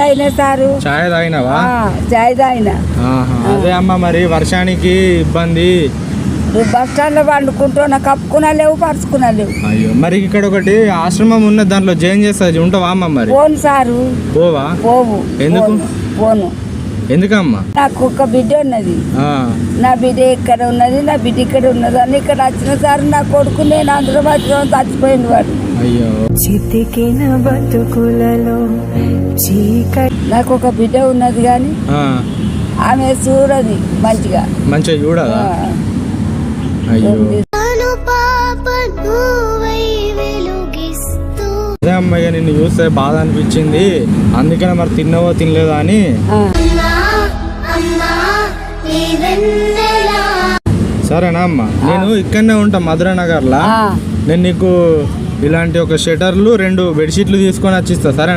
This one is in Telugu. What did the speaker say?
తాగినా సారు. చాయ్ తాగినావా? చాయ్ తాగినా. అదే అమ్మ, మరి వర్షానికి ఇబ్బంది. బస్ స్టాండ్ లో పండుకుంటున్నా, కప్పుకున్నా లేవు, పరుచుకున్నా లేవు. అయ్యో, మరి ఇక్కడ ఒకటి ఆశ్రమం ఉన్న దాంట్లో జాయిన్ చేస్తా ఉంటావా అమ్మ? మరి పోను సారు. పోవా? పోవు. ఎందుకు పోను. ఎందుకమ్మా? నాకు ఒక బిడ్డ ఉన్నది. నా బిడ్డ ఇక్కడ ఉన్నది, నా బిడ్డ ఇక్కడ ఉన్నది అని ఇక్కడ వచ్చిన సార్ నా కొడుకు నేను అందులో మాత్రం చచ్చిపోయింది వాడు. అయ్యో, చితికిన బతుకులలో నాకు ఒక బిడ్డ ఉన్నది కానీ ఆమె చూడది మంచిగా చూడదా? అయ్యో, అదే అమ్మాయి నిన్ను చూస్తే బాధ అనిపించింది, అందుకనే మరి తిన్నావో తినలేదా అని. సరేనా అమ్మ, నేను ఇక్కడనే ఉంటా మధురానగర్లా. నేను నీకు ఇలాంటి ఒక షెటర్లు 2 బెడ్షీట్లు తీసుకొని వచ్చిస్తా, సరేనా?